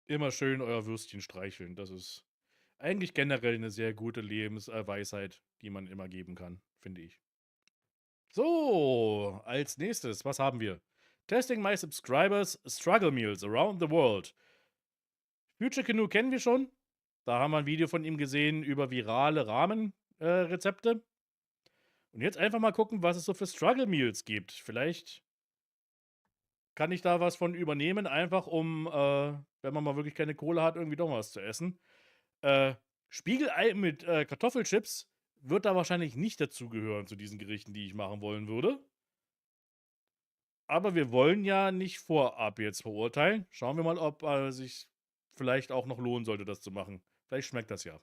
Immer schön euer Würstchen streicheln. Das ist eigentlich generell eine sehr gute Lebensweisheit, die man immer geben kann, finde ich. So, als nächstes, was haben wir? Testing my subscribers struggle meals around the world. Future Canoe kennen wir schon. Da haben wir ein Video von ihm gesehen über virale Ramen-Rezepte. Und jetzt einfach mal gucken, was es so für Struggle Meals gibt. Vielleicht kann ich da was von übernehmen, einfach um, wenn man mal wirklich keine Kohle hat, irgendwie doch mal was zu essen. Äh, Spiegelei mit, Kartoffelchips wird da wahrscheinlich nicht dazugehören zu diesen Gerichten, die ich machen wollen würde. Aber wir wollen ja nicht vorab jetzt verurteilen. Schauen wir mal, ob, sich vielleicht auch noch lohnen sollte, das zu machen. Vielleicht schmeckt das ja.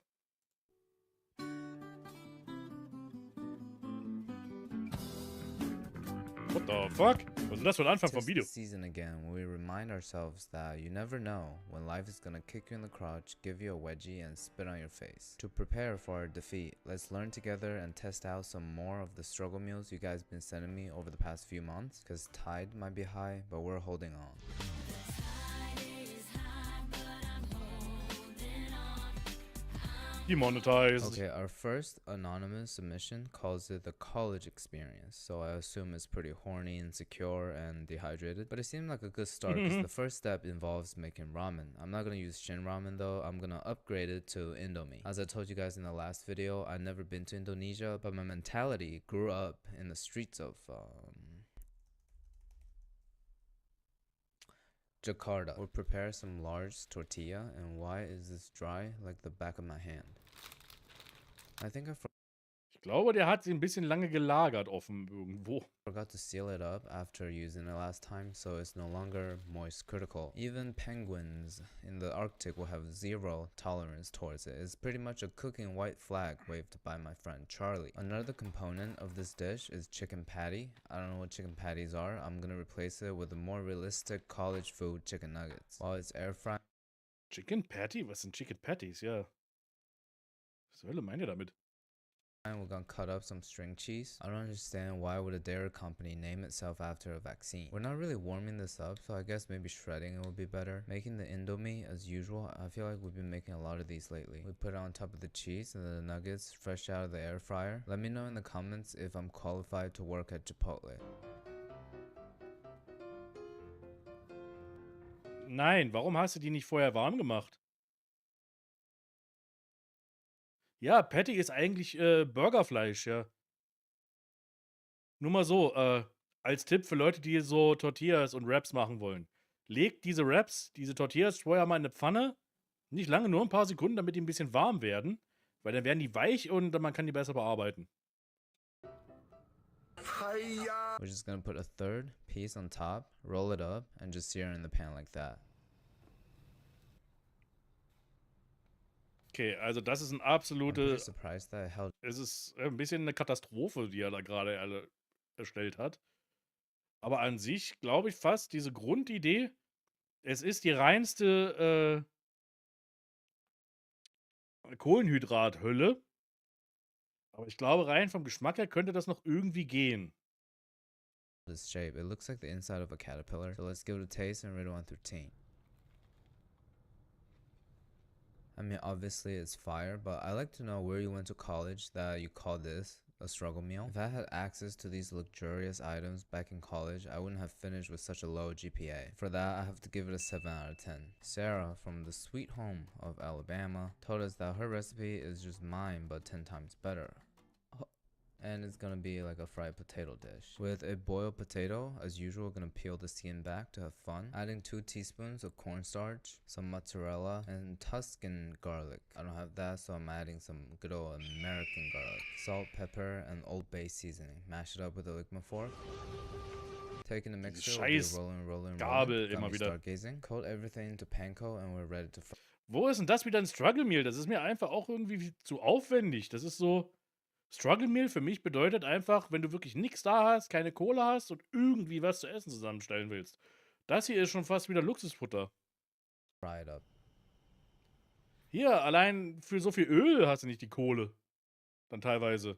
What the fuck? Was ist denn das für ein Anfang vom Tis Video? the season again when we remind ourselves that you never know when life is gonna kick you in the crotch, give you a wedgie, and spit on your face. To prepare for our defeat, let's learn together and test out some more of the struggle meals you guys been sending me over the past few months, cause tide might be high, but we're holding on. Demonetized. Okay, our first anonymous submission calls it the college experience, so I assume it's pretty horny, insecure, and dehydrated. But it seemed like a good start because the first step involves making ramen. I'm not gonna use Shin ramen though, I'm gonna upgrade it to Indomie. As I told you guys in the last video, I've never been to Indonesia, but my mentality grew up in the streets of Jakarta. We'll prepare some large tortilla, and why is this dry like the back of my hand? I think I Ich glaube, der hat sie ein bisschen lange gelagert offen irgendwo. forgot to seal it up after using it last time, so it's no longer moist critical. Even penguins in the Arctic will have zero tolerance towards it. It's pretty much a cooking white flag waved by my friend Charlie. Another component of this dish is chicken patty. I don't know what chicken patties are. I'm gonna replace it with a more realistic college food chicken nuggets. While it's air fried. Chicken Patty? Was sind Chicken Patties? Ja. Was zur Hölle meint ihr damit? We're gonna cut up some string cheese. I don't understand why would a dairy company name itself after a vaccine. We're not really warming this up, so I guess maybe shredding it would be better. Making the Indomie as usual. I feel like we've been making a lot of these lately. We put it on top of the cheese and then the nuggets fresh out of the air fryer. Let me know in the comments if I'm qualified to work at Chipotle. Nein, warum hast du die nicht vorher warm gemacht? Ja, Patty ist eigentlich, Burgerfleisch, ja. Nur mal so, als Tipp für Leute, die so Tortillas und Wraps machen wollen. Legt diese Wraps, diese Tortillas vorher mal in 'ne Pfanne. Nicht lange, nur ein paar Sekunden, damit die ein bisschen warm werden, weil dann werden die weich und man kann die besser bearbeiten. We're just gonna put a third piece on top, roll it up, and just sear it in the pan like that. Okay, also das ist 'n I'm pretty absolute surprised that it held. es ist, 'n bisschen 'ne Katastrophe, die er da grade alle erstellt hat. Aber an sich glaube ich fast diese Grundidee, es ist die reinste, Kohlenhydrathölle. Aber ich glaube, rein vom Geschmack her könnte das noch irgendwie gehen. This shape. It looks like the inside of a caterpillar. So let's give it a taste and rate it 1 through 10. I mean, obviously it's fire, but I like to know where you went to college that you call this a struggle meal. If I had access to these luxurious items back in college, I wouldn't have finished with such a low GPA. For that, I have to give it a 7 out of 10. Sarah, from the sweet home of Alabama, told us that her recipe is just mine, but 10 times better. And it's gonna be like a fried potato dish. With a boiled potato, as usual, gonna peel the skin back to have fun. Adding 2 teaspoons of cornstarch, some mozzarella, and Tuscan garlic. I don't have that, so I'm adding some good old American garlic. Salt, pepper, and Old Bay seasoning. Mash it up with a Ligma fork. Taking the Diese mixture, we'll be scheiß rolling. Gabel Got immer me wieder. stargazing. Coat everything into panko and we're ready to fry. Wo ist denn das wieder 'n Struggle Meal? Das ist mir einfach auch irgendwie zu aufwendig. Das ist so Struggle Meal für mich bedeutet einfach, wenn du wirklich nix da hast, keine Kohle hast und irgendwie was zu essen zusammenstellen willst. Das hier ist schon fast wieder Luxusfutter. Fry it up. Hier, allein für so viel Öl hast du nicht die Kohle. Dann teilweise.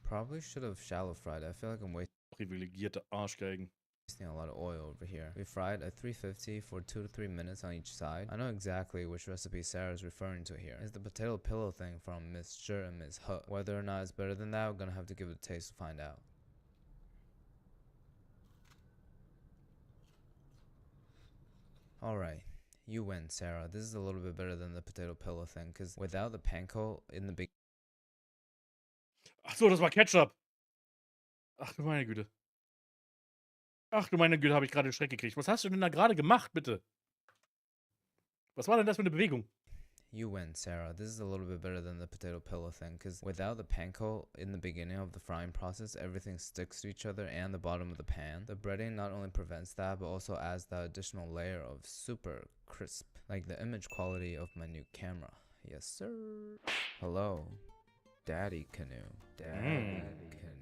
Probably should have shallow fried. I feel like I'm wasting. Privilegierte Arschgeigen. wasting a lot of oil over here. We fried at 350 for 2 to 3 minutes on each side. I know exactly which recipe Sarah is referring to here. It's the potato pillow thing from Miss Sure and Miss Huh. Whether or not it's better than that, we're gonna have to give it a taste to find out. Alright, you win, Sarah. This is a little bit better than the potato pillow thing, because without the panko in the big. Ach so, das war Ketchup. Ach du meine Güte. Ach du meine Güte, habe ich gerade Schreck gekriegt. Was hast du denn da gerade gemacht, bitte? Was war denn das für eine Bewegung? You win, Sarah. This is a little bit better than the potato pillow thing, because without the panko in the beginning of the frying process, everything sticks to each other and the bottom of the pan. The breading not only prevents that, but also adds that additional layer of super crisp, like the image quality of my new camera. Yes, sir. Hello, Daddy Canoe. Daddy Canoe.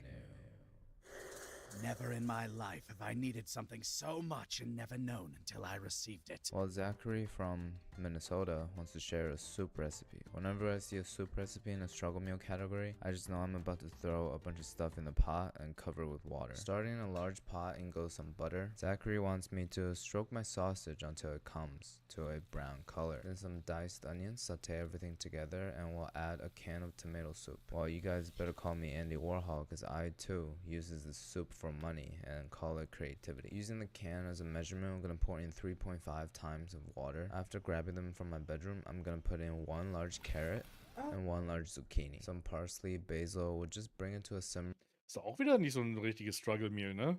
Never in my life have I needed something so much and never known until I received it. Well, Zachary from Minnesota wants to share a soup recipe. Whenever I see a soup recipe in a struggle meal category, I just know I'm about to throw a bunch of stuff in the pot and cover it with water. Starting in a large pot in goes some butter. Zachary wants me to stroke my sausage until it comes to a brown color. Then some diced onions, saute everything together, and we'll add a can of tomato soup. Well, you guys better call me Andy Warhol, because I too uses this soup for money and call it creativity. Using the can as a measurement, I'm gonna pour in 3.5 times of water. After grabbing them from my bedroom, I'm gonna put in 1 large carrot and 1 large zucchini. Some parsley, basil will just bring it to a simmer. Ist doch auch wieder nicht so ein richtiges Struggle Meal, ne?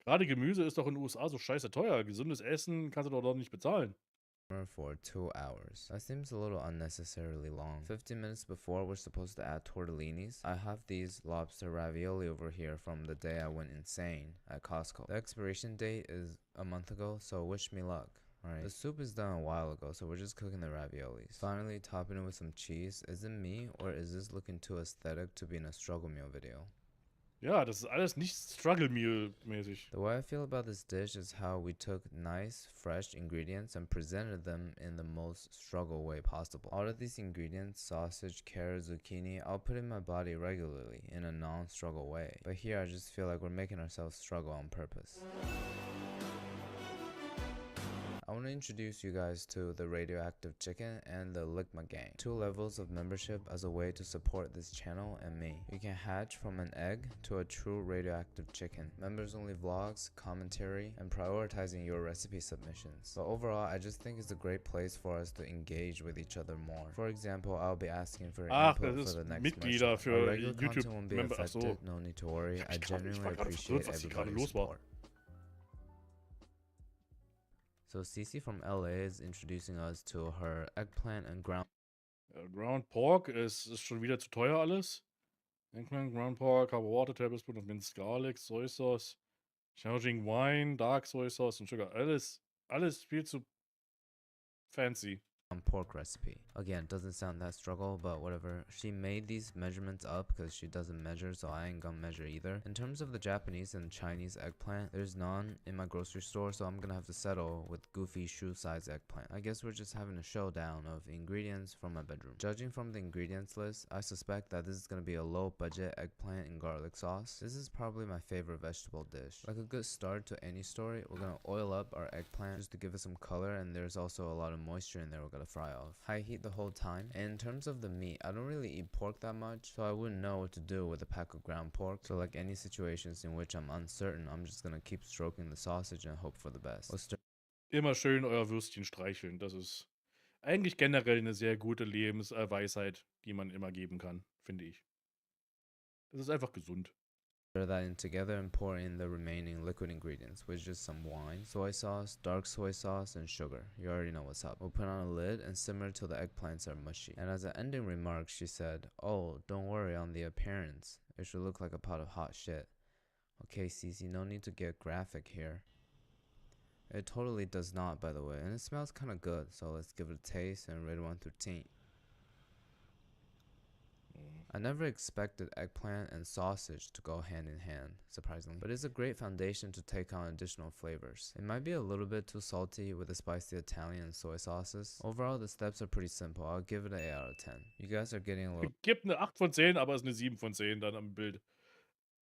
Gerade Gemüse ist doch in den USA so scheiße teuer. Gesundes Essen kannst du doch dort nicht bezahlen. For 2 hours. That seems a little unnecessarily long. 15 minutes before we're supposed to add tortellinis. I have these lobster ravioli over here from the day I went insane at Costco. The expiration date is a month ago, so wish me luck. Alright, the soup is done a while ago, so we're just cooking the raviolis. Finally, topping it with some cheese. Is it me, or is this looking too aesthetic to be in a struggle meal video? Ja, das ist alles nicht Struggle Meal mäßig. The way I feel about this dish is how we took nice, fresh ingredients and presented them in the most struggle way possible. All of these ingredients, sausage, carrot, zucchini, I'll put in my body regularly in a non-struggle way. But here I just feel like we're making ourselves struggle on purpose. I want to introduce you guys to the Radioactive Chicken and the Ligma Gang, 2 levels of membership as a way to support this channel and me. You can hatch from an egg to a true radioactive chicken. Members only vlogs, commentary, and prioritizing your recipe submissions. But overall, I just think it's a great place for us to engage with each other more. For example, I'll be asking for input for the next Mitglieder mission. für Our regular content won't be YouTube-Member. Ach affected, so. no need to worry. I Ich war genuinely gerade appreciate verwirrt, was hier gerade everybody's los war. support. So Cece from LA is introducing us to her eggplant and ground Ground Pork ist schon wieder zu teuer alles. Eggplant, Ground Pork, Carbowater, Tablespoon of minced garlic, Soy Sauce, Charging Wine, Dark Soy Sauce und Sugar. Alles viel zu fancy. pork recipe. Again, doesn't sound that struggle, but whatever. She made these measurements up because she doesn't measure, so I ain't gonna measure either. In terms of the Japanese and Chinese eggplant, there's none in my grocery store, so I'm gonna have to settle with goofy shoe size eggplant. I guess we're just having a showdown of ingredients from my bedroom. Judging from the ingredients list, I suspect that this is gonna be a low budget eggplant and garlic sauce. This is probably my favorite vegetable dish. Like a good start to any story, we're gonna oil up our eggplant just to give it some color, and there's also a lot of moisture in there we're gonna fry off. High heat the whole time. And in terms of the meat, I don't really eat pork that much, so I wouldn't know what to do with a pack of ground pork. So like any situations in which I'm uncertain, I'm just gonna keep stroking the sausage and hope for the best. Immer schön euer Würstchen streicheln. Das ist eigentlich generell eine sehr gute Lebensweisheit, die man immer geben kann, finde ich. Das ist einfach gesund. Stir that in together and pour in the remaining liquid ingredients, which is some wine, soy sauce, dark soy sauce, and sugar. You already know what's up. We'll put on a lid and simmer till the eggplants are mushy. And as an ending remark, she said, "Oh, don't worry on the appearance. It should look like a pot of hot shit." Okay, Cece, no need to get graphic here. It totally does not, by the way, and it smells kind of good, so let's give it a taste and rate 1 through 10. I never expected eggplant and sausage to go hand in hand, surprisingly, but it's a great foundation to take on additional flavors. It might be a little bit too salty with the spicy Italian and soy sauces. Overall, the steps are pretty simple. I'll give it an 8 out of 10. You guys are getting a little... Gibt eine 8 von 10, aber es ist eine 7 von 10 dann am Bild.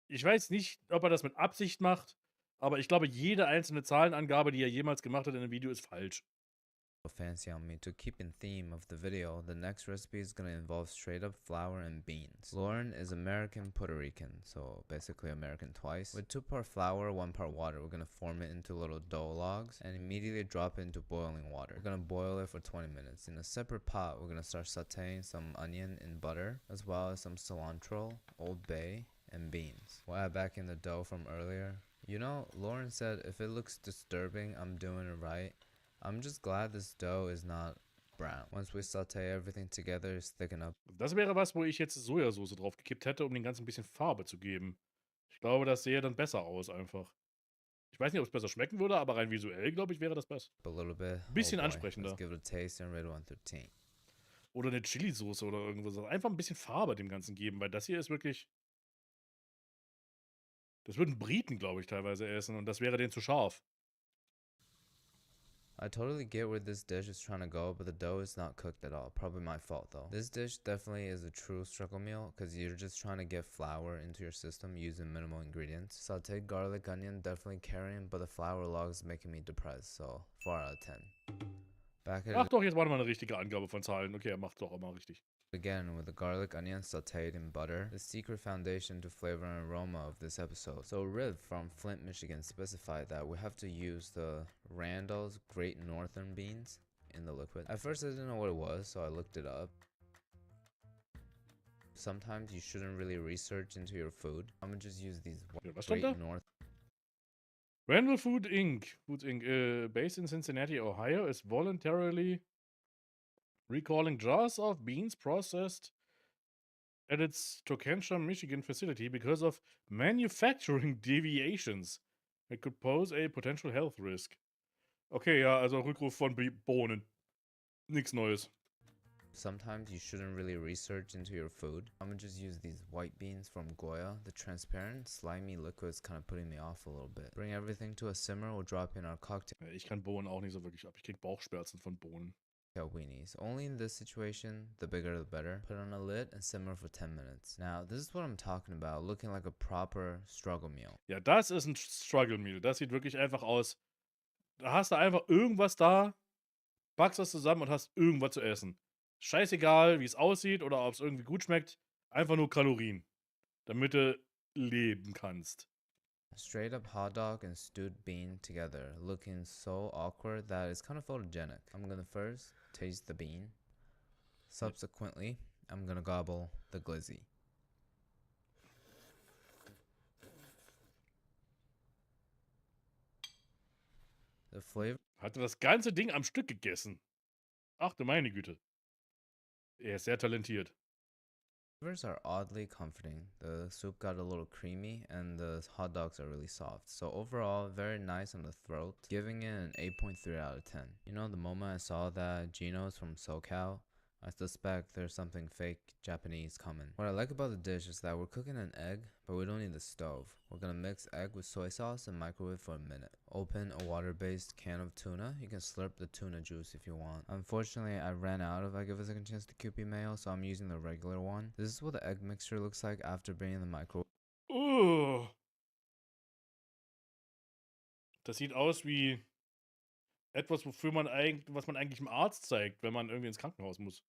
Ich weiß nicht, ob er das mit Absicht macht, Aber ich glaube, jede einzelne Zahlenangabe, die er jemals gemacht hat in einem Video, ist falsch. fancy on me. To keep in theme of the video, the next recipe is gonna involve straight up flour and beans. Lauren is American Puerto Rican, so basically American twice. With 2 part flour, 1 part water, we're gonna form it into little dough logs and immediately drop it into boiling water. We're gonna boil it for 20 minutes. In a separate pot, we're gonna start sauteing some onion in butter, as well as some cilantro, Old Bay, and beans. We'll add back in the dough from earlier. You know, Lauren said if it looks disturbing, I'm doing it right. I'm just glad this dough is not brown. Once we saute everything together, it's thicken up. Das wäre was, wo ich jetzt Sojasauce drauf gekippt hätte, um den ganzen ein bisschen Farbe zu geben. Ich glaube, das sähe dann besser aus einfach. Ich weiß nicht, ob es besser schmecken würde, aber rein visuell, glaube ich, wäre das besser. A little bit. Bisschen boy. ansprechender. Let's give it a taste and rate 1 through 10. Oder eine Chili-Soße oder irgendwas. Einfach ein bisschen Farbe dem Ganzen geben, weil das hier ist wirklich. Das würden Briten, glaube ich, teilweise essen und das wäre denen zu scharf. I totally get where this dish is trying to go, but the dough is not cooked at all. Probably my fault though. This dish definitely is a true struggle meal because you're just trying to get flour into your system using minimal ingredients. Sauteed garlic onion definitely carrying, but the flour log is making me depressed, so 4 out of 10. Back at Ach it doch, jetzt war mal eine richtige Angabe von Zahlen. Okay, er macht doch immer richtig. again with the garlic onion sauteed in butter, the secret foundation to flavor and aroma of this episode. So Riv from Flint, Michigan specified that we have to use the Randall's Great Northern beans in the liquid. At first I didn't know what it was, so I looked it up. Sometimes you shouldn't really research into your food. I'm gonna just use these Ja, was stand Great da? North. Randall Food Inc., based in Cincinnati, Ohio, is voluntarily recalling jars of beans processed at its Tokansha, Michigan facility because of manufacturing deviations that could pose a potential health risk. Okay, ja, also Rückruf von Bohnen. Nichts Neues. Sometimes you shouldn't really research into your food. I'm gonna just use these white beans from Goya. The transparent, slimy liquid is kind of putting me off a little bit. Bring everything to a simmer. We'll drop in our cocktail Ja, ich kann Bohnen auch nicht so wirklich ab. Ich krieg Bauchschmerzen von Bohnen. weenies. Only in this situation, the bigger the better. Put on a lid and simmer for 10 minutes. Now, this is what I'm talking about, looking like a proper struggle meal. Ja, das ist ein Struggle Meal. Das sieht wirklich einfach aus. Da hast du einfach irgendwas da, packst das zusammen und hast irgendwas zu essen. Scheißegal, wie es aussieht oder ob es irgendwie gut schmeckt. Einfach nur Kalorien. Damit du leben kannst. Straight up hot dog and stewed bean together, looking so awkward that it's kind of photogenic. I'm gonna first taste the bean. Subsequently, I'm gonna gobble the glizzy. The flavor Hatte das ganze Ding am Stück gegessen. Ach du meine Güte. Er ist sehr talentiert. flavors are oddly comforting. The soup got a little creamy and the hot dogs are really soft. So overall, very nice on the throat, giving it an 8.3 out of 10. You know, the moment I saw that Gino's from SoCal, I suspect there's something fake Japanese coming. What I like about the dish is that we're cooking an egg, but we don't need the stove. We're gonna mix egg with soy sauce and microwave for a minute. Open a water-based can of tuna. You can slurp the tuna juice if you want. Unfortunately, I ran out of I Give a Second Chance to Kewpie mayo, so I'm using the regular one. This is what the egg mixture looks like after being in the microwave. Das sieht aus wie etwas, was man eigentlich dem Arzt zeigt, wenn man irgendwie ins Krankenhaus muss.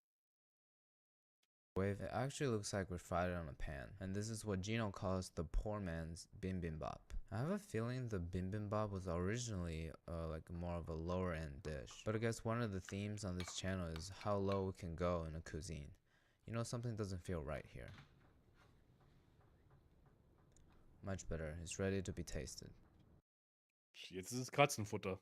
It actually looks like we fried it on a pan, and this is what Gino calls the poor man's bibimbap. I have a feeling the bibimbap was originally like more of a lower end dish, but I guess one of the themes on this channel is how low we can go in a cuisine. You know, something doesn't feel right here. Much better. It's ready to be tasted. Jetzt ist es Katzenfutter.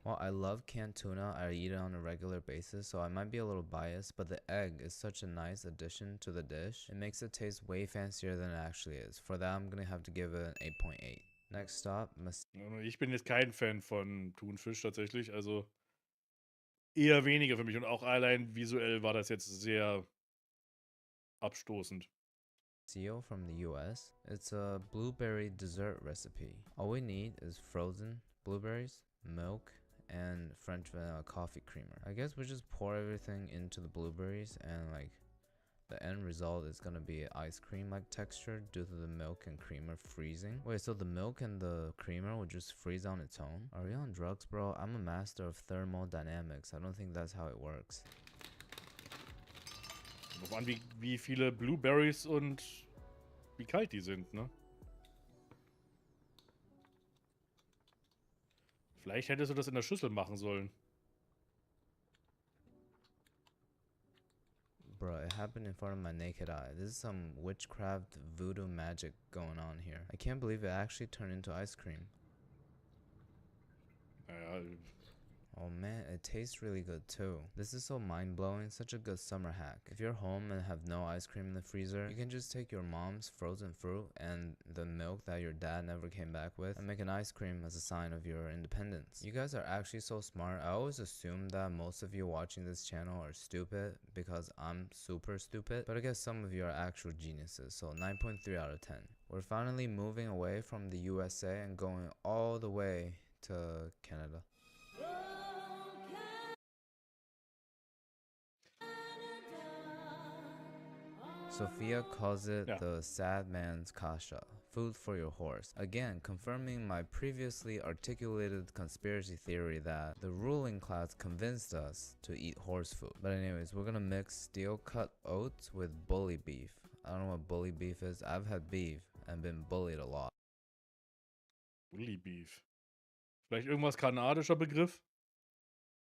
Well, I love canned tuna. I eat it on a regular basis, so I might be a little biased, but the egg is such a nice addition to the dish. It makes it taste way fancier than it actually is. For that, I'm gonna have to give it an 8.8. Next stop, Ich bin jetzt kein Fan von Thunfisch tatsächlich, also eher weniger für mich und auch allein visuell war das jetzt sehr abstoßend. Massio from the US. It's a blueberry dessert recipe. All we need is frozen blueberries, milk, and French vanilla coffee creamer. I guess we just pour everything into the blueberries and like The end result is gonna be ice cream like texture due to the milk and creamer freezing. Wait, so the milk and the creamer will just freeze on its own? Are we on drugs, bro? I'm a master of thermodynamics. I don't think that's how it works. Kommt an, wie viele Blueberries und wie kalt die sind, ne? Vielleicht hättest du das in der Schüssel machen sollen. Bro, it happened in front of my naked eye. This is some witchcraft voodoo magic going on here. I can't believe it actually turned into ice cream. Naja, Oh man, it tastes really good too. This is so mind-blowing, such a good summer hack. If you're home and have no ice cream in the freezer, you can just take your mom's frozen fruit and the milk that your dad never came back with and make an ice cream as a sign of your independence. You guys are actually so smart. I always assume that most of you watching this channel are stupid because I'm super stupid, but I guess some of you are actual geniuses, so 9.3 out of 10. We're finally moving away from the USA and going all the way to Canada. Sophia calls it the sad man's kasha, food for your horse. Again, confirming my previously articulated conspiracy theory that the ruling class convinced us to eat horse food. But anyways, we're gonna mix steel cut oats with bully beef. I don't know what bully beef is. I've had beef and been bullied a lot. Bully Beef. Vielleicht irgendwas kanadischer Begriff,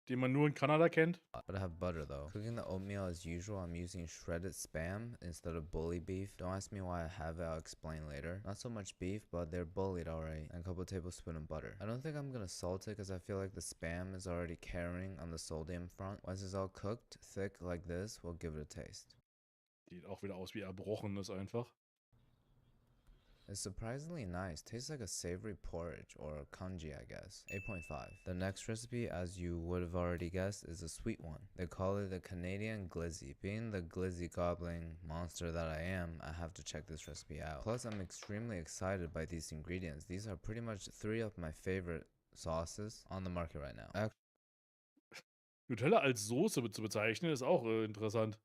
den man nur in Kanada kennt? But I have butter though. Cooking the oatmeal as usual, I'm using shredded spam instead of bully beef. Don't ask me why I have it, I'll explain later. Not so much beef, but they're bullied alright. And a couple tablespoons of butter. I don't think I'm gonna salt it because I feel like the spam is already carrying on the sodium front. Once it's all cooked, thick like this, we'll give it a taste. Sieht auch wieder aus wie Erbrochenes einfach. It's surprisingly nice. Tastes like a savory porridge or congee, I guess. 8.5. The next recipe, as you would have already guessed, is a sweet one. They call it the Canadian glizzy. Being the glizzy gobbling monster that I am, I have to check this recipe out. Plus, I'm extremely excited by these ingredients. These are pretty much 3 of my favorite sauces on the market right now. Nutella als Soße zu bezeichnen, ist auch interessant.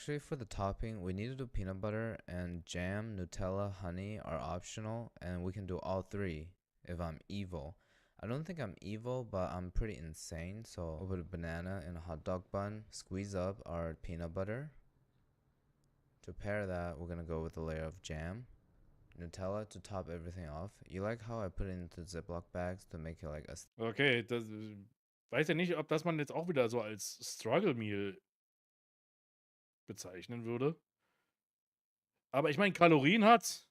Actually, for the topping, we need to do peanut butter and jam, Nutella, honey are optional, and we can do all 3 if I'm evil. I don't think I'm evil, but I'm pretty insane, so I'll put a banana in a hot dog bun, squeeze up our peanut butter. To pair that, we're gonna go with a layer of jam, Nutella to top everything off. You like how I put it into Ziploc bags to make it like a... Okay, das weiß ja nicht, ob das man jetzt auch wieder so als Struggle Meal bezeichnen würde. Aber ich meine, Kalorien hat's.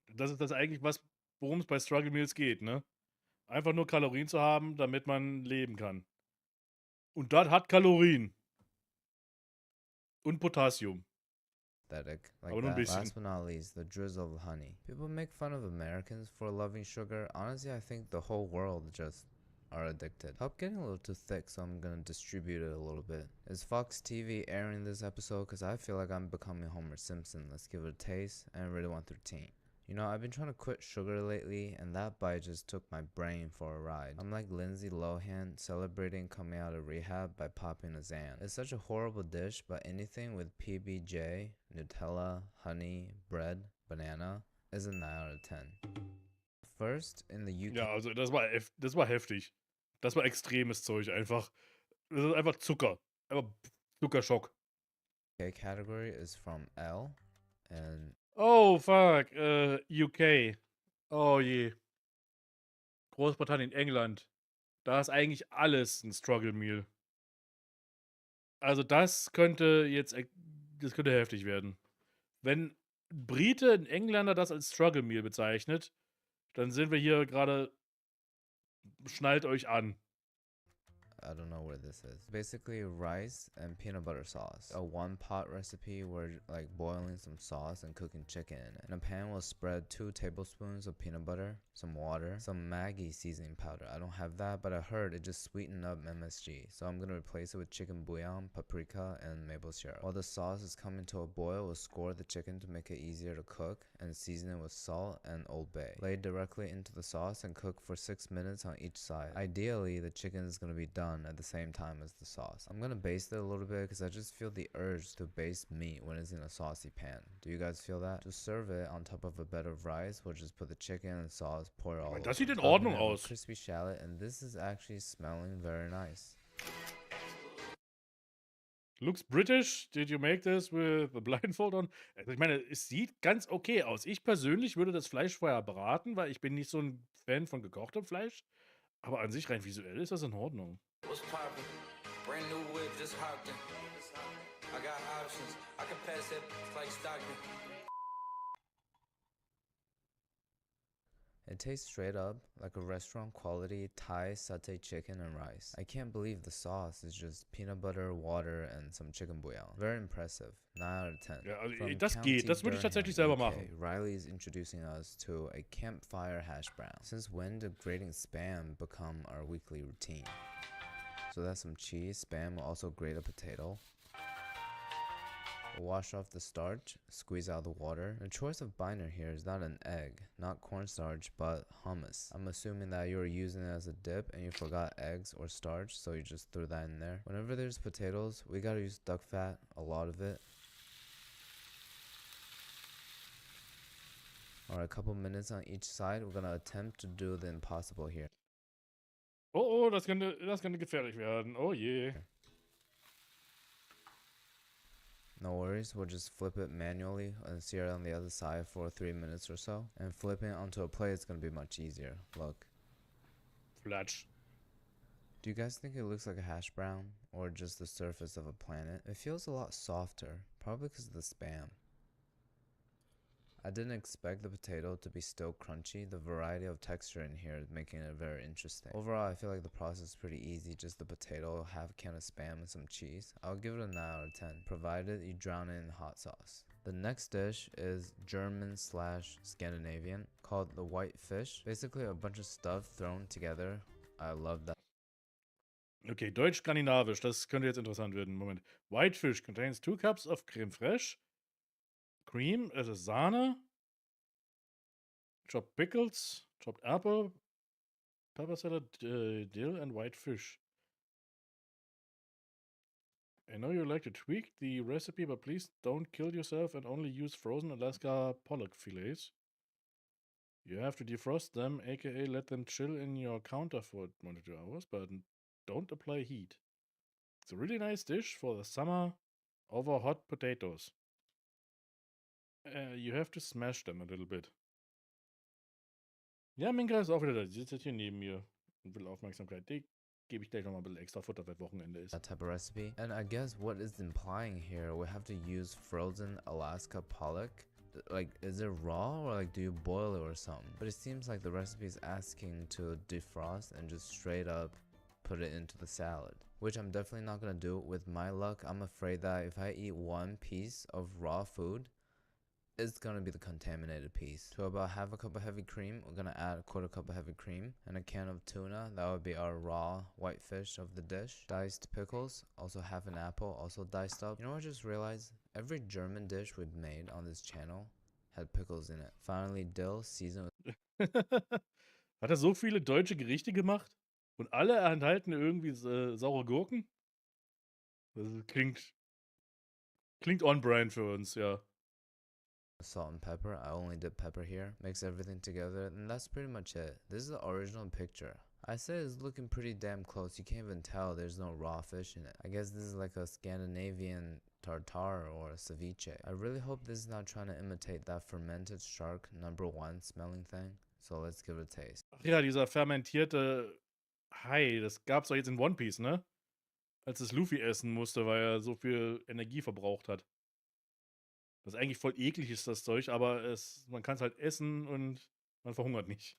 Das ist das eigentlich, worum es bei Struggle Meals geht, ne? Einfach nur Kalorien zu haben, damit man leben kann. Und das hat Kalorien. Und Potassium. Like Aber nur ein that. bisschen. Last but not least, the drizzle of honey. People make fun of Americans for loving sugar. Honestly, I think the whole world just are addicted. Help getting a little too thick, so I'm gonna distribute it a little bit. Is Fox TV airing this episode? Because I feel like I'm becoming Homer Simpson. Let's give it a taste. And I really want 13. You know, I've been trying to quit sugar lately, and that bite just took my brain for a ride. I'm like Lindsay Lohan celebrating coming out of rehab by popping a Zan. It's such a horrible dish, but anything with PBJ, Nutella, honey, bread, banana is a 9 out of 10. First, in the UK... Ja, also das war heftig. Das war extremes Zeug einfach. Das ist einfach Zucker. Einfach Zuckerschock. category is from L, and... Oh, fuck. UK. Oh je. Großbritannien, England. Da ist eigentlich alles ein Struggle Meal. Also das könnte heftig werden. Wenn ein Brite, ein Engländer das als Struggle Meal bezeichnet, dann sind wir hier gerade, schnallt euch an. I don't know where this is. Basically rice and peanut butter sauce. A one-pot recipe where like boiling some sauce and cooking chicken in it. In a pan, we'll spread 2 tablespoons of peanut butter, some water, some Maggi seasoning powder. I don't have that, but I heard it just sweetened up MSG. So I'm gonna replace it with chicken bouillon, paprika, and maple syrup. While the sauce is coming to a boil, we'll score the chicken to make it easier to cook and season it with salt and Old Bay. Lay directly into the sauce and cook for 6 minutes on each side. Ideally, the chicken is gonna be done done at the same time as the sauce. I'm gonna baste it a little bit because I just feel the urge to baste meat when it's in a saucy pan. Do you guys feel that? To serve it on top of a bed of rice, we'll just put the chicken and sauce, pour it all over. Das sieht in Top it Ordnung with a aus. crispy shallot, and this is actually smelling very nice. Looks British. Did you make this with a blindfold on? Also ich meine, es sieht ganz okay aus. Ich persönlich würde das Fleisch vorher braten, weil ich bin nicht so ein Fan von gekochtem Fleisch. Aber an sich rein visuell ist das in Ordnung. What's poppin'? Brand new whip, just hopped in. I got options. I can pass that like Stockton. It tastes straight up like a restaurant quality Thai satay chicken and rice. I can't believe the sauce is just peanut butter, water, and some chicken bouillon. Very impressive. 9 out of 10. Ja, also From das County geht. Das würde ich tatsächlich Durham, selber UK, machen. Riley is introducing us to a campfire hash brown. Since when did grating spam become our weekly routine? So that's some cheese. Spam will also grate a potato. Wash off the starch, squeeze out the water. The choice of binder here is not an egg, not cornstarch, but hummus. I'm assuming that you were using it as a dip and you forgot eggs or starch, so you just threw that in there. Whenever there's potatoes, we gotta use duck fat, a lot of it. Alright, a couple minutes on each side. We're gonna attempt to do the impossible here. Oh, das könnte gefährlich werden. Oh je. No worries, we'll just flip it manually and sear it on the other side for 3 minutes or so. And flipping it onto a plate is gonna be much easier. Look. Flatsch. Do you guys think it looks like a hash brown? Or just the surface of a planet? It feels a lot softer, probably because of the spam. I didn't expect the potato to be still crunchy. The variety of texture in here is making it very interesting. Overall, I feel like the process is pretty easy. Just the potato, half a can of spam, and some cheese. I'll give it a 9 out of 10, provided you drown it in hot sauce. The next dish is German/Scandinavian, called the white fish. Basically a bunch of stuff thrown together. I love that. Okay, Deutsch-Skandinavisch. Das könnte jetzt interessant werden. Moment. White fish contains 2 cups of creme fraiche. Cream, es ist Sahne. Chopped pickles. Chopped apple. Pepper salad, dill, and white fish. I know you like to tweak the recipe, but please don't kill yourself and only use frozen Alaska pollock fillets. You have to defrost them, aka let them chill in your counter for 1 to 2 hours, but don't apply heat. It's a really nice dish for the summer over hot potatoes. You have to smash them a little bit. Ja, Minka ist auch wieder da. Die sitzt jetzt hier neben mir und will Aufmerksamkeit. Die gebe ich gleich nochmal ein bisschen extra Futter, weil Wochenende ist. That type of recipe. And I guess what is implying here, we have to use frozen Alaska pollock. Like, is it raw or like do you boil it or something? But it seems like the recipe is asking to defrost and just straight up put it into the salad, which I'm definitely not gonna do. With my luck, I'm afraid that if I eat one piece of raw food, it's gonna be the contaminated piece. To about half a cup of heavy cream, we're gonna add a 1/4 cup of heavy cream and a can of tuna. That would be our raw white fish of the dish. Diced pickles, also half an apple, also diced up. You know what I just realized? Every German dish we've made on this channel had pickles in it. Finally, dill seasoned with Hat er so viele deutsche Gerichte gemacht? Und alle enthalten irgendwie saure Gurken? Das klingt on-brand für uns, ja. salt and pepper. I only did pepper here. Mix everything together, and that's pretty much it. This is the original picture. I said it's looking pretty damn close. You can't even tell there's no raw fish in it. I guess this is like a Scandinavian tartare or ceviche. I really hope this is not trying to imitate that fermented shark #1 smelling thing. So let's give it a taste. Ach ja, dieser fermentierte Hai, das gab's doch jetzt in One Piece, ne? Als es Luffy essen musste, weil er so viel Energie verbraucht hat. Das eigentlich voll eklig ist, das Zeug, aber man kann es halt essen und man verhungert nicht.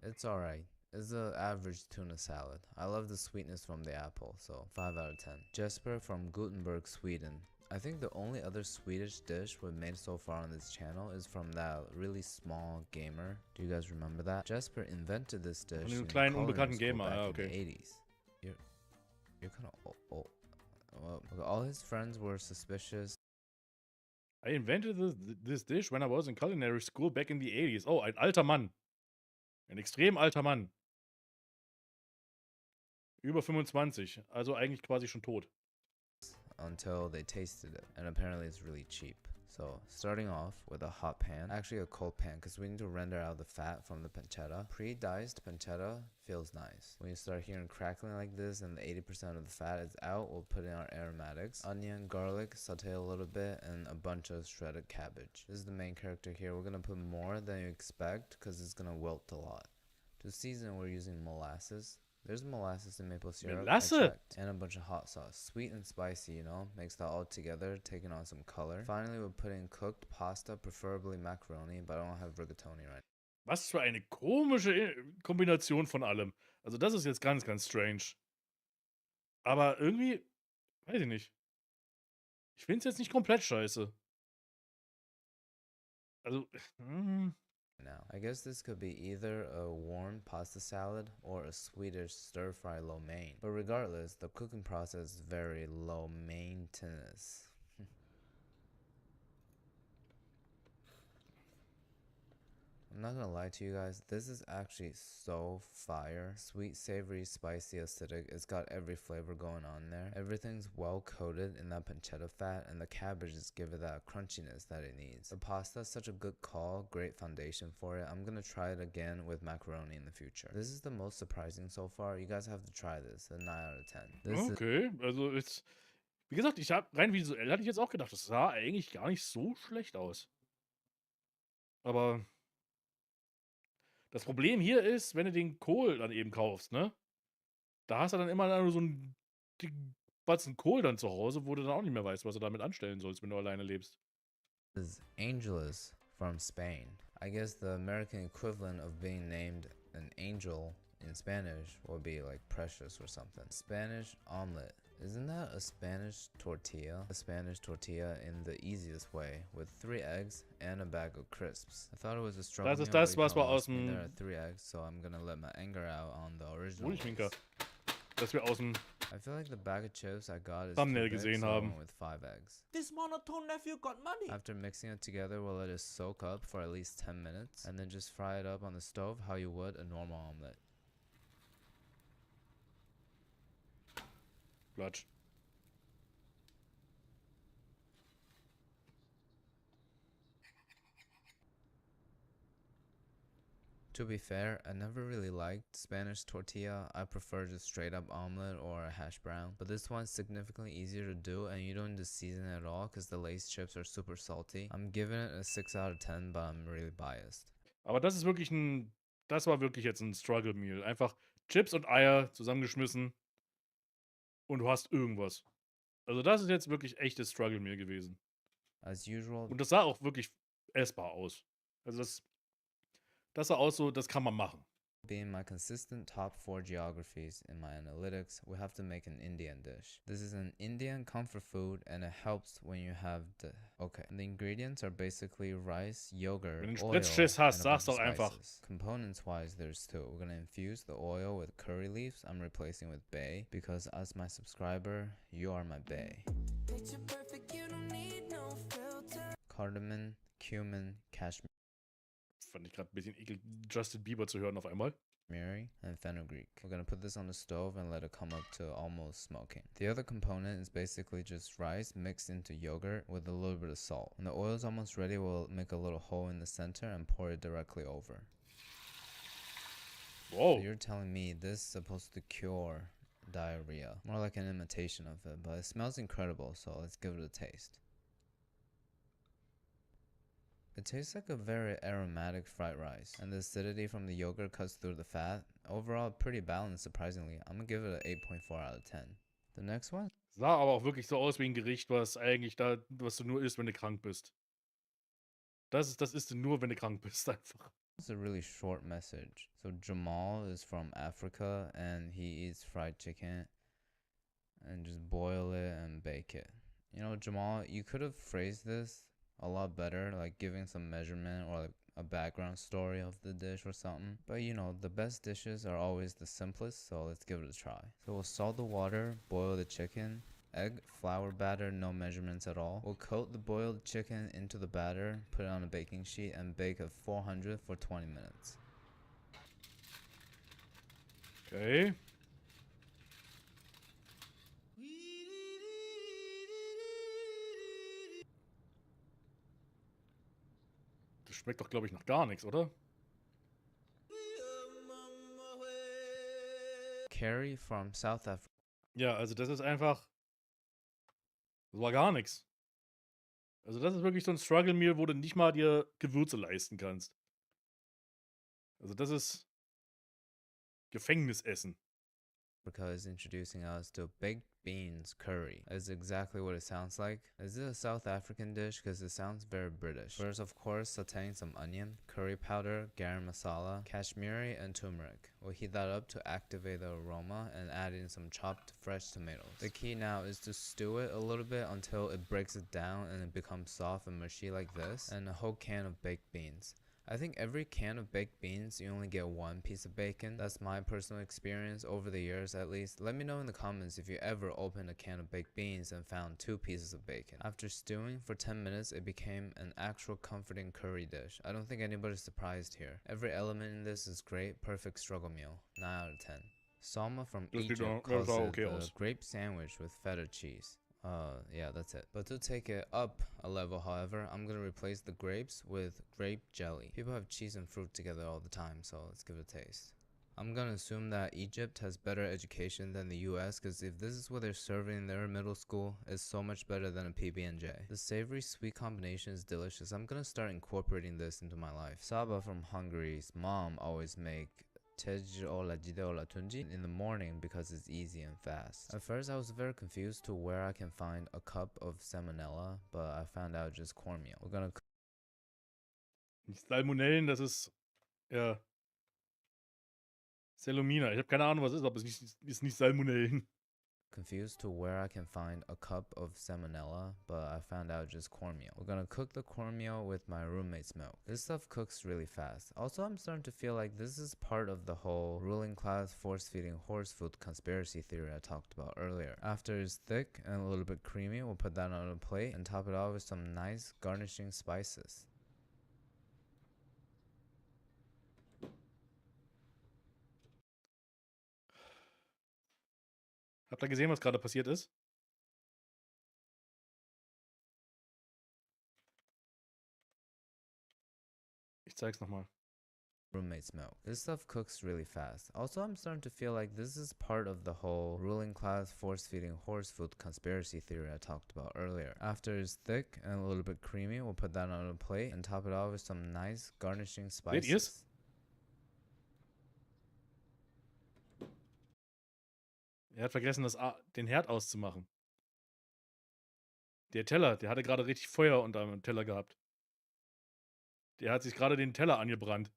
It's alright. It's an average tuna salad. I love the sweetness from the apple, so 5 out of 10. Jesper from Gothenburg, Sweden. I think the only other Swedish dish we've made so far on this channel is from that really small gamer. Do you guys remember that? Jesper invented this dish Von dem in kleinen, culinary unbekannten school Gamer, back ja, in the okay. 80s. You're kind of old. Well, all his friends were suspicious. I invented this dish when I was in culinary school back in the 80s. Oh, ein alter Mann. Ein extrem alter Mann. Über 25. Also eigentlich quasi schon tot. until they tasted it, and apparently it's really cheap. So starting off with a hot pan, actually a cold pan, because we need to render out the fat from the pancetta. Pre-diced pancetta feels nice. When you start hearing crackling like this and the 80% of the fat is out, we'll put in our aromatics, onion, garlic, saute a little bit, and a bunch of shredded cabbage. This is the main character here. We're gonna put more than you expect because it's gonna wilt a lot. To season, we're using molasses. There's molasses and maple syrup, I Melasse? checked, and a bunch of hot sauce. Sweet and spicy, you know, mix that all together, taking on some color. Finally, we're putting cooked pasta, preferably macaroni, but I don't have rigatoni right Was für eine komische Kombination von allem. Also das ist jetzt ganz, ganz strange. Aber irgendwie, weiß ich nicht. Ich finde es jetzt nicht komplett scheiße. Also, now. I guess this could be either a warm pasta salad or a Swedish stir-fry lo mein. But regardless, the cooking process is very low maintenance. I'm not gonna lie to you guys, this is actually so fire. Sweet, savory, spicy, acidic. It's got every flavor going on there. Everything's well coated in that pancetta fat, and the cabbage just give it that crunchiness that it needs. The pasta is such a good call, great foundation for it. I'm gonna try it again with macaroni in the future. This is the most surprising so far. You guys have to try this. A 9 out of 10. This okay. Also jetzt, wie gesagt, ich habe rein visuell hatte ich jetzt auch gedacht, das sah eigentlich gar nicht so schlecht aus. Aber das Problem hier ist, wenn du den Kohl dann eben kaufst, ne? Da hast du dann immer nur so einen dicken Batzen Kohl dann zu Hause, wo du dann auch nicht mehr weißt, was du damit anstellen sollst, wenn du alleine lebst. is Angelus from Spain. I guess the American equivalent of being named an angel in Spanish would be like precious or something. Spanish omelet. Isn't that a Spanish tortilla? A Spanish tortilla in the easiest way, with 3 eggs and a bag of crisps. I thought it was a struggle. Das ist das, was wir aus dem There are 3 eggs, so I'm gonna let my anger out on the original. Schwinker, dass wir aus dem I feel like the bag of chips I got is Thumbnail too big, gesehen so I haben. went with 5 eggs. This monotone nephew got money. After mixing it together, we'll let it soak up for at least 10 minutes, and then just fry it up on the stove how you would a normal omelet. Quatsch. To be fair, I never really liked Spanish tortilla. I prefer just straight up omelet or a hash brown. But this one's significantly easier to do, and you don't need to season it at all because the Lay's chips are super salty. I'm giving it a 6 out of 10, but I'm really biased. Aber das ist wirklich das war wirklich jetzt ein Struggle Meal. Einfach Chips und Eier zusammengeschmissen und du hast irgendwas. Also das ist jetzt wirklich echtes Struggle Meal gewesen. As usual, Und das sah auch wirklich essbar aus. Also das sah aus so, das kann man machen. being my consistent top 4 geographies in my analytics, we have to make an Indian dish. This is an Indian comfort food, and it helps when you have the ingredients are basically rice, yogurt, Wenn du oil, Spritzschiss hast, and a bunch sag's of doch einfach. spices. Components wise, there's 2. We're gonna infuse the oil with curry leaves. I'm replacing with bay because as my subscriber, you are my bay. Picture perfect, you don't need no filter. Cardamom, cumin, cashmere, Fand ich gerade ein bisschen ekel, Justin Bieber zu hören auf einmal. and fenugreek. We're gonna put this on the stove and let it come up to almost smoking. The other component is basically just rice mixed into yogurt with a little bit of salt. When the oil is almost ready, we'll make a little hole in the center and pour it directly over. Wow. So you're telling me this is supposed to cure diarrhea? More like an imitation of it, but it smells incredible, so let's give it a taste. It tastes like a very aromatic fried rice, and the acidity from the yogurt cuts through the fat. Overall, pretty balanced, surprisingly. I'm gonna give it an 8.4 out of 10. The next one? Sah aber auch wirklich so aus wie ein Gericht, was du nur isst, wenn du krank bist. Das isst du nur, wenn du krank bist, einfach. It's a really short message. So Jamal is from Africa, and he eats fried chicken, and just boil it and bake it. You know, Jamal, you could have phrased this a lot better, like giving some measurement or like a background story of the dish or something. But you know, the best dishes are always the simplest, so let's give it a try. So we'll salt the water, boil the chicken, egg, flour batter, no measurements at all. We'll coat the boiled chicken into the batter, put it on a baking sheet, and bake at 400 for 20 minutes. Okay. schmeckt doch, glaube ich, nach gar nichts, oder? Curry from South Africa. Ja, also das ist einfach. Das war gar nichts. Also das ist wirklich so ein Struggle Meal, wo du nicht mal dir Gewürze leisten kannst. Also das ist Gefängnisessen. Is introducing us to baked beans curry. That's exactly what it sounds like. Is it a South African dish? Because it sounds very British. First, of course, sauteing some onion, curry powder, garam masala, kashmiri, and turmeric. We'll heat that up to activate the aroma and add in some chopped fresh tomatoes. The key now is to stew it a little bit until it breaks it down and it becomes soft and mushy like this, and a whole can of baked beans. I think every can of baked beans, you only get one piece of bacon. That's my personal experience over the years at least. Let me know in the comments if you ever opened a can of baked beans and found 2 pieces of bacon. After stewing for 10 minutes, it became an actual comforting curry dish. I don't think anybody's surprised here. Every element in this is great, perfect struggle meal. 9 out of 10. Salma from Das sieht Egypt das calls sah it okay the aus. grape sandwich with feta cheese. Yeah, that's it. But to take it up a level, however, I'm gonna replace the grapes with grape jelly. People have cheese and fruit together all the time, so let's give it a taste. I'm gonna assume that Egypt has better education than the US, because if this is what they're serving in their middle school, it's so much better than a PB&J. The savory sweet combination is delicious. I'm gonna start incorporating this into my life. Saba from Hungary's mom always make in the morning because it's easy and fast. At first I was very confused to where I can find a cup of salmonella, but I found out just cornmeal. We're gonna Nicht Salmonellen, das ist. Ja. Salmonina. Ich habe keine Ahnung, was es ist, aber es ist nicht Salmonellen. confused to where I can find a cup of salmonella, but I found out just cornmeal. We're gonna cook the cornmeal with my roommate's milk. This stuff cooks really fast. Also, I'm starting to feel like this is part of the whole ruling class force-feeding horse food conspiracy theory I talked about earlier. After it's thick and a little bit creamy, we'll put that on a plate and top it off with some nice garnishing spices. Habt ihr gesehen, was gerade passiert ist? Ich zeig's nochmal. Roommate's milk. This stuff cooks really fast. Also, I'm starting to feel like this is part of the whole ruling class force-feeding horse food conspiracy theory I talked about earlier. After it's thick and a little bit creamy, we'll put that on a plate and top it off with some nice garnishing Seht ihr's? spices. Er hat vergessen, den Herd auszumachen. Der Teller, der hatte gerade richtig Feuer unter dem Teller gehabt. Der hat sich gerade den Teller angebrannt.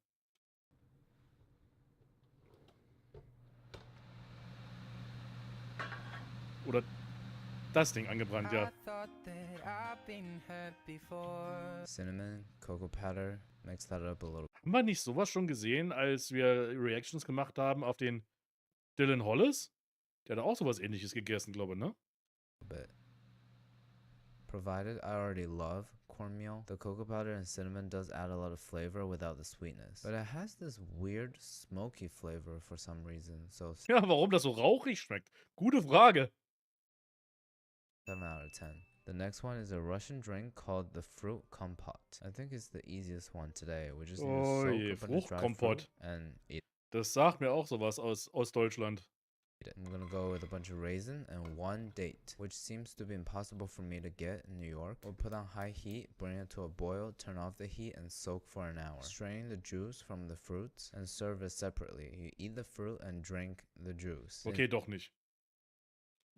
Oder das Ding angebrannt, ja. Cinnamon, cocoa powder, mix that up a little Haben wir nicht sowas schon gesehen, als wir Reactions gemacht haben auf den Dylan Hollis? Der hat auch sowas ähnliches gegessen, glaube ich, ne? bit. Provided I already love cornmeal, the cocoa powder and cinnamon does add a lot of flavor without the sweetness. But it has this weird smoky flavor for some reason, so Ja, warum das so rauchig schmeckt? Gute Frage. 7 out of 10. The next one is a Russian drink called the fruit compote. I think it's the easiest one today. We just need to Oh soak je, a bunch of dried Fruchtkompott. fruit and eat Das sagt mir auch sowas aus Deutschland. it. I'm gonna go with a bunch of raisin and 1 date, which seems to be impossible for me to get in New York. We'll put on high heat, bring it to a boil, turn off the heat, and soak for an hour. Strain the juice from the fruits and serve it separately. You eat the fruit and drink the juice. Okay, doch nicht.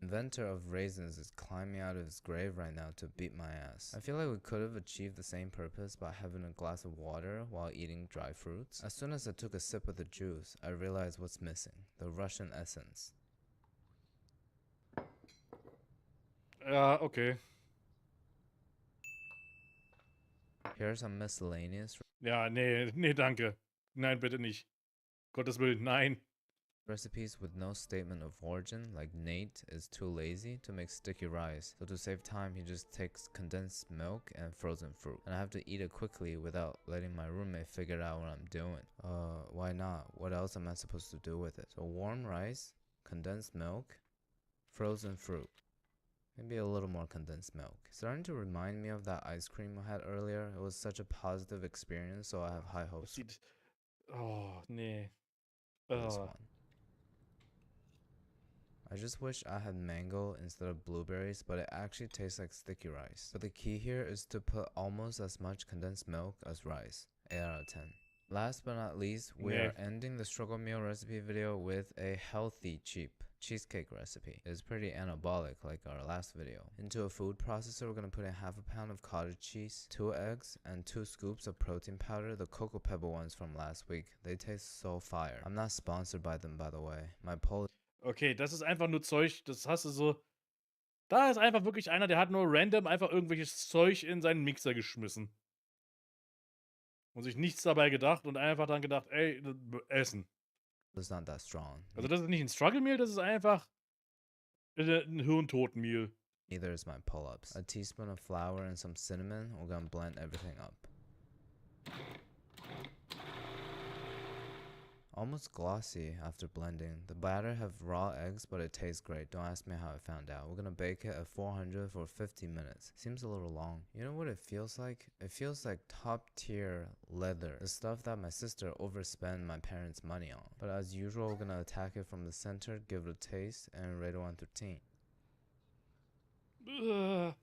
Inventor of raisins is climbing out of his grave right now to beat my ass. I feel like we could have achieved the same purpose by having a glass of water while eating dry fruits. As soon as I took a sip of the juice, I realized what's missing: the Russian essence. Ja, okay. Here's some miscellaneous Ja, nee, danke. Nein, bitte nicht. Gottes Willen, nein. recipes with no statement of origin, like Nate is too lazy to make sticky rice, so to save time he just takes condensed milk and frozen fruit, and I have to eat it quickly without letting my roommate figure out what I'm doing. Why not? What else am I supposed to do with it? So warm rice, condensed milk, frozen fruit. Maybe a little more condensed milk. Starting to remind me of that ice cream I had earlier. It was such a positive experience, so I have high Das hopes sieht. Oh, nee. for this Oh. one. I just wish I had mango instead of blueberries, but it actually tastes like sticky rice. But the key here is to put almost as much condensed milk as rice. 8 out of 10. Last but not least, we Nee. are ending the struggle meal recipe video with a healthy, cheap cheesecake recipe. It's pretty anabolic like our last video. Into a food processor, we're gonna put in half a pound of cottage cheese, 2 eggs, and 2 scoops of protein powder, the Cocoa Pebble ones from last week. They taste so fire. I'm not sponsored by them, by the way. My poll. Okay, das ist einfach nur Zeug, das hast du so. Da ist einfach wirklich einer, der hat nur random einfach irgendwelches Zeug in seinen Mixer geschmissen. Und sich nichts dabei gedacht und einfach dann gedacht, ey, essen. Is not that strong. Also das ist nicht ein Struggle Meal, das ist einfach ein Hirntotenmeal. Neither is my pull-ups. A teaspoon of flour and some cinnamon. We're gonna blend everything up. Almost glossy after blending. The batter have raw eggs, but it tastes great. Don't ask me how I found out. We're gonna bake it at 400 for 50 minutes. Seems a little long. You know what it feels like? It feels like top tier leather. The stuff that my sister overspent my parents' money on. But as usual, we're gonna attack it from the center, give it a taste, and rate it 1 through 10. Ugh.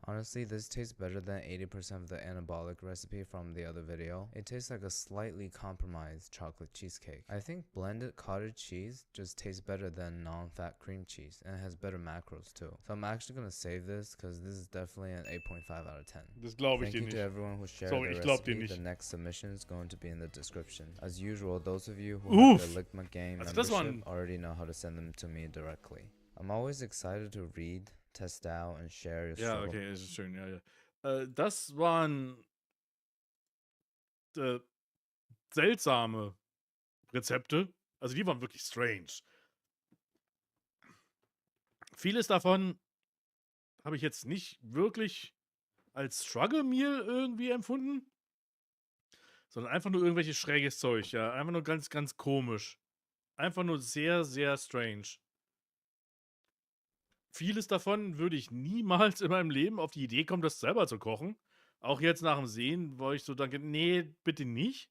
Honestly, this tastes better than 80% of the anabolic recipe from the other video. It tastes like a slightly compromised chocolate cheesecake. I think blended cottage cheese just tastes better than non-fat cream cheese, and it has better macros too. So I'm actually gonna save this because this is definitely an 8.5 out of 10. Das glaube ich Thank dir you nicht. to everyone who shared Sorry, the ich glaub dir recipe. nicht. The next submission is going to be in the description. As usual, those of you who Oof. have the Ligma Game Also das membership waren- already know how to send them to me directly. I'm always excited to read, test out, and share your Ja, struggle. okay, ist schön, ja, ja. Das waren seltsame Rezepte. Also die waren wirklich strange. Vieles davon habe ich jetzt nicht wirklich als Struggle Meal irgendwie empfunden, sondern einfach nur irgendwelches schräges Zeug, ja. Einfach nur ganz, ganz komisch. Einfach nur sehr, sehr strange. Vieles davon würde ich niemals in meinem Leben auf die Idee kommen, das selber zu kochen. Auch jetzt nach dem Sehen, wo ich so denke, nee, bitte nicht.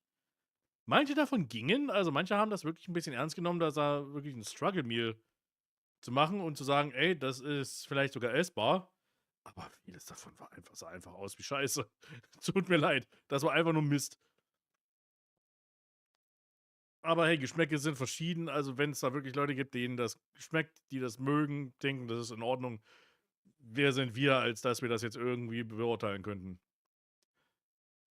Manche davon gingen, also manche haben das wirklich ein bisschen ernst genommen, da wirklich ein Struggle Meal zu machen und zu sagen, ey, das ist vielleicht sogar essbar. Aber vieles davon sah einfach aus wie Scheiße. Tut mir leid. Das war einfach nur Mist. Aber hey, Geschmäcke sind verschieden. Also, wenn es da wirklich Leute gibt, denen das schmeckt, die das mögen, denken, das ist in Ordnung. Wer sind wir, als dass wir das jetzt irgendwie beurteilen könnten?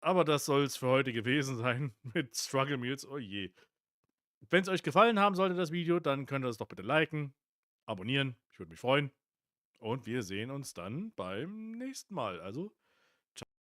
Aber das soll es für heute gewesen sein mit Struggle Meals. Oh je. Wenn es euch gefallen haben sollte, das Video, dann könnt ihr das doch bitte liken, abonnieren. Ich würde mich freuen. Und wir sehen uns dann beim nächsten Mal. Also,